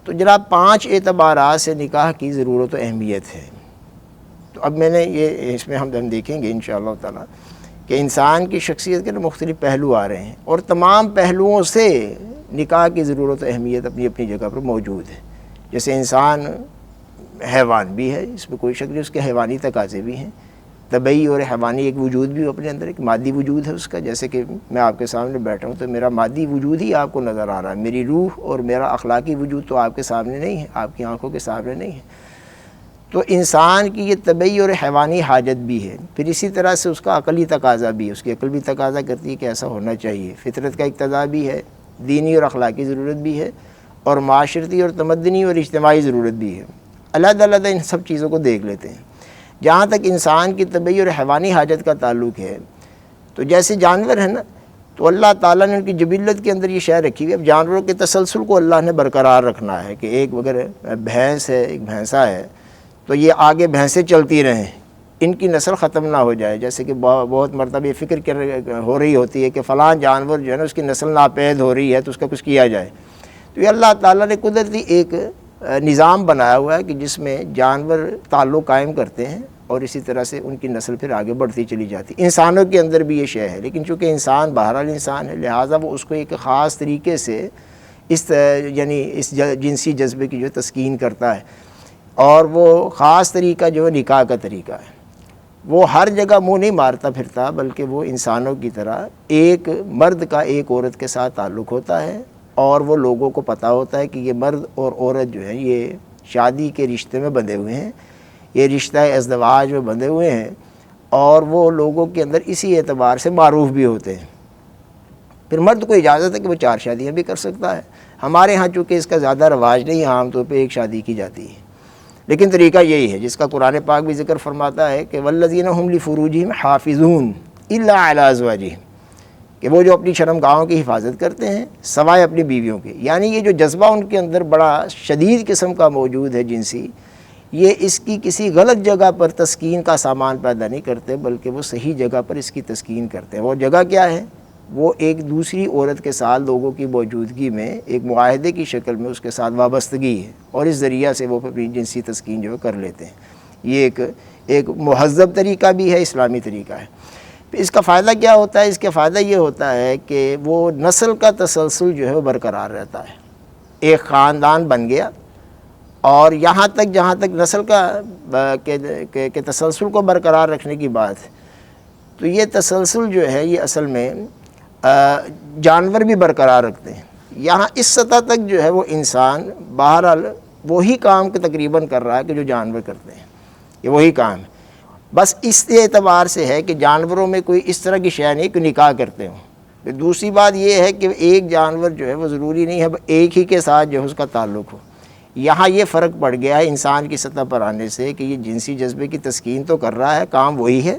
تو جناب 5 اعتبارات سے نکاح کی ضرورت و اہمیت ہے۔ تو اب میں نے یہ اس میں ہم دیکھیں گے انشاءاللہ تعالی کہ انسان کی شخصیت کے مختلف پہلو آ رہے ہیں، اور تمام پہلوؤں سے نکاح کی ضرورت و اہمیت اپنی اپنی جگہ پر موجود ہے۔ جیسے انسان حیوان بھی ہے، اس میں کوئی شک نہیں، اس کے حیوانی تقاضے بھی ہیں، طبعی اور حیوانی ایک وجود بھی اپنے اندر، ایک مادی وجود ہے اس کا۔ جیسے کہ میں آپ کے سامنے بیٹھا ہوں تو میرا مادی وجود ہی آپ کو نظر آ رہا ہے، میری روح اور میرا اخلاقی وجود تو آپ کے سامنے نہیں ہے، آپ کی آنکھوں کے سامنے نہیں ہے۔ تو انسان کی یہ طبعی اور حیوانی حاجت بھی ہے۔ پھر اسی طرح سے اس کا عقلی تقاضا بھی ہے، اس کی عقل بھی تقاضا کرتی ہے کہ ایسا ہونا چاہیے، فطرت کا اقتضا بھی ہے، دینی اور اخلاقی ضرورت بھی ہے، اور معاشرتی اور تمدنی اور اجتماعی ضرورت بھی ہے۔ علیحدہ علیحدہ ان سب چیزوں کو دیکھ لیتے ہیں۔ جہاں تک انسان کی طبعی اور حیوانی حاجت کا تعلق ہے، تو جیسے جانور ہیں نا، تو اللہ تعالیٰ نے ان کی جبلت کے اندر یہ شے رکھی ہوئی ہے۔ اب جانوروں کے تسلسل کو اللہ نے برقرار رکھنا ہے کہ ایک اگر بھینس ہے، ایک بھینسا ہے، تو یہ آگے بھینسیں چلتی رہیں، ان کی نسل ختم نہ ہو جائے۔ جیسے کہ بہت مرتبہ فکر ہو رہی ہوتی ہے کہ فلاں جانور جو ہے نا اس کی نسل ناپید ہو رہی ہے تو اس کا کچھ کیا جائے۔ تو یہ اللہ تعالیٰ نے قدرتی ایک نظام بنایا ہوا ہے کہ جس میں جانور تعلق قائم کرتے ہیں، اور اسی طرح سے ان کی نسل پھر آگے بڑھتی چلی جاتی۔ انسانوں کے اندر بھی یہ شے ہے، لیکن چونکہ انسان بہرحال انسان ہے، لہٰذا وہ اس کو ایک خاص طریقے سے اس جنسی جذبے کی جو تسکین کرتا ہے، اور وہ خاص طریقہ جو ہے نکاح کا طریقہ ہے۔ وہ ہر جگہ منہ نہیں مارتا پھرتا، بلکہ وہ انسانوں کی طرح ایک مرد کا ایک عورت کے ساتھ تعلق ہوتا ہے، اور وہ لوگوں کو پتہ ہوتا ہے کہ یہ مرد اور عورت جو ہے یہ شادی کے رشتے میں بندھے ہوئے ہیں، یہ رشتہ ازدواج میں بندھے ہوئے ہیں، اور وہ لوگوں کے اندر اسی اعتبار سے معروف بھی ہوتے ہیں۔ پھر مرد کو اجازت ہے کہ وہ 4 شادیاں بھی کر سکتا ہے۔ ہمارے ہاں چونکہ اس کا زیادہ رواج نہیں ہے، عام طور پہ ایک شادی کی جاتی ہے، لیکن طریقہ یہی ہے جس کا قرآن پاک بھی ذکر فرماتا ہے کہ والذین هم لفروجہم حافظون الا علی ازواجہم، کہ وہ جو اپنی شرمگاہوں کی حفاظت کرتے ہیں سوائے اپنی بیویوں کے۔ یعنی یہ جو جذبہ ان کے اندر بڑا شدید قسم کا موجود ہے جنسی، یہ اس کی کسی غلط جگہ پر تسکین کا سامان پیدا نہیں کرتے، بلکہ وہ صحیح جگہ پر اس کی تسکین کرتے ہیں۔ وہ جگہ کیا ہے؟ وہ ایک دوسری عورت کے ساتھ لوگوں کی موجودگی میں ایک معاہدے کی شکل میں اس کے ساتھ وابستگی ہے، اور اس ذریعہ سے وہ اپنی جنسی تسکین جو ہے کر لیتے ہیں۔ یہ ایک مہذب طریقہ بھی ہے، اسلامی طریقہ ہے۔ اس کا فائدہ کیا ہوتا ہے؟ اس کا فائدہ یہ ہوتا ہے کہ وہ نسل کا تسلسل جو ہے وہ برقرار رہتا ہے، ایک خاندان بن گیا، اور یہاں تک جہاں تک نسل کا کہ تسلسل کو برقرار رکھنے کی بات ہے، تو یہ تسلسل جو ہے یہ اصل میں جانور بھی برقرار رکھتے ہیں۔ یہاں اس سطح تک جو ہے وہ انسان بہرحال وہی کام کے تقریباً کر رہا ہے کہ جو جانور کرتے ہیں، یہ وہی کام ہے، بس اس اعتبار سے ہے کہ جانوروں میں کوئی اس طرح کی شے نہیں کہ نکاح کرتے ہوں۔ پھر دوسری بات یہ ہے کہ ایک جانور جو ہے وہ ضروری نہیں ہے ایک ہی کے ساتھ جو ہے اس کا تعلق ہو۔ یہاں یہ فرق پڑ گیا ہے انسان کی سطح پر آنے سے کہ یہ جنسی جذبے کی تسکین تو کر رہا ہے، کام وہی ہے،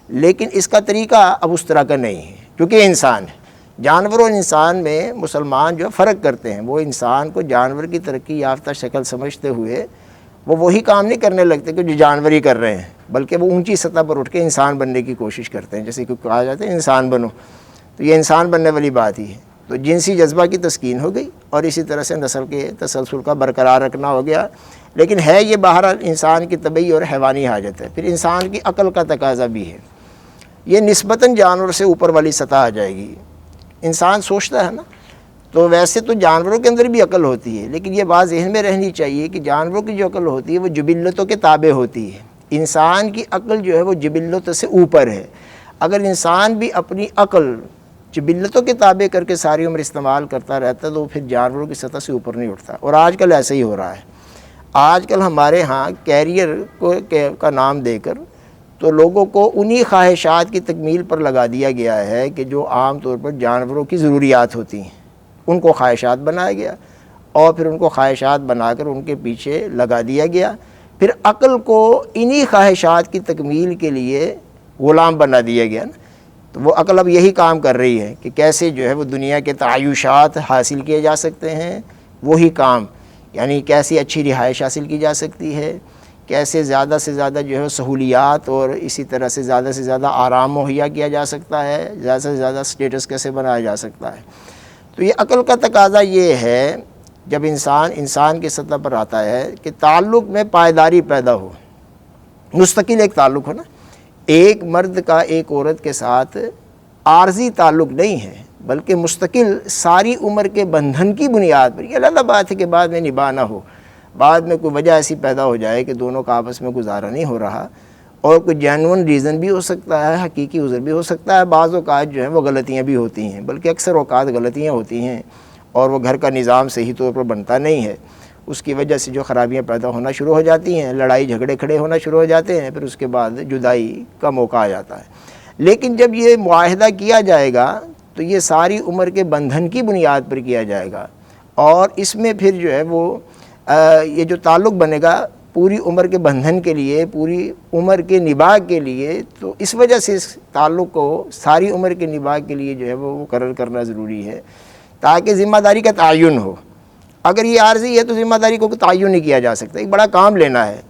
لیکن اس کا طریقہ اب اس طرح کا نہیں ہے، کیونکہ انسان ہے۔ جانور اور انسان میں مسلمان جو فرق کرتے ہیں، وہ انسان کو جانور کی ترقی یافتہ شکل سمجھتے ہوئے وہ وہی کام نہیں کرنے لگتے کہ جو جانور ہی کر رہے ہیں، بلکہ وہ اونچی سطح پر اٹھ کے انسان بننے کی کوشش کرتے ہیں۔ جیسے کہ کہا جاتا ہے انسان بنو، تو یہ انسان بننے والی بات ہی ہے۔ تو جنسی جذبہ کی تسکین ہو گئی، اور اسی طرح سے نسل کے تسلسل کا برقرار رکھنا ہو گیا، لیکن ہے یہ بہرحال انسان کی طبعی اور حیوانی حاجت ہے۔ پھر انسان کی عقل کا تقاضا بھی ہے، یہ نسبتاً جانور سے اوپر والی سطح آ جائے گی۔ انسان سوچتا ہے نا، تو ویسے تو جانوروں کے اندر بھی عقل ہوتی ہے، لیکن یہ بات ذہن میں رہنی چاہیے کہ جانوروں کی جو عقل ہوتی ہے وہ جبلتوں کے تابع ہوتی ہے، انسان کی عقل جو ہے وہ جبلتوں سے اوپر ہے۔ اگر انسان بھی اپنی عقل جبلتوں کے تابع کر کے ساری عمر استعمال کرتا رہتا ہے تو پھر جانوروں کی سطح سے اوپر نہیں اٹھتا، اور آج کل ایسا ہی ہو رہا ہے۔ آج کل ہمارے ہاں کیریئر کا نام دے کر تو لوگوں کو انہی خواہشات کی تکمیل پر لگا دیا گیا ہے کہ جو عام طور پر جانوروں کی ضروریات ہوتی ہیں، ان کو خواہشات بنایا گیا، اور پھر ان کو خواہشات بنا کر ان کے پیچھے لگا دیا گیا۔ پھر عقل کو انہی خواہشات کی تکمیل کے لیے غلام بنا دیا گیا نا، تو وہ عقل اب یہی کام کر رہی ہے کہ کیسے جو ہے وہ دنیا کے تعیشات حاصل کیے جا سکتے ہیں، وہی کام، یعنی کیسی اچھی رہائش حاصل کی جا سکتی ہے، کیسے زیادہ سے زیادہ جو ہے سہولیات اور اسی طرح سے زیادہ آرام مہیا کیا جا سکتا ہے، زیادہ سے زیادہ سٹیٹس کیسے بنایا جا سکتا ہے۔ تو یہ عقل کا تقاضا یہ ہے جب انسان کی سطح پر آتا ہے کہ تعلق میں پائیداری پیدا ہو، مستقل ایک تعلق ہو نا، ایک مرد کا ایک عورت کے ساتھ عارضی تعلق نہیں ہے بلکہ مستقل ساری عمر کے بندھن کی بنیاد پر. یہ اللہ بات ہے کہ بعد میں نباہ نہ ہو، بعد میں کوئی وجہ ایسی پیدا ہو جائے کہ دونوں کا آپس میں گزارا نہیں ہو رہا، اور کوئی جینون ریزن بھی ہو سکتا ہے، حقیقی عذر بھی ہو سکتا ہے. بعض اوقات جو ہیں وہ غلطیاں بھی ہوتی ہیں، بلکہ اکثر اوقات غلطیاں ہوتی ہیں اور وہ گھر کا نظام صحیح طور پر بنتا نہیں ہے. اس کی وجہ سے جو خرابیاں پیدا ہونا شروع ہو جاتی ہیں، لڑائی جھگڑے کھڑے ہونا شروع ہو جاتے ہیں، پھر اس کے بعد جدائی کا موقع آ جاتا ہے. لیکن جب یہ معاہدہ کیا جائے گا تو یہ ساری عمر کے بندھن کی بنیاد پر کیا جائے گا، اور اس میں پھر جو ہے وہ یہ جو تعلق بنے گا پوری عمر کے بندھن کے لیے، پوری عمر کے نباہ کے لیے، تو اس وجہ سے اس تعلق کو ساری عمر کے نباہ کے لیے جو ہے وہ مقرر کرنا ضروری ہے تاکہ ذمہ داری کا تعین ہو. اگر یہ عارضی ہے تو ذمہ داری کو تعین نہیں کیا جا سکتا. ایک بڑا کام لینا ہے،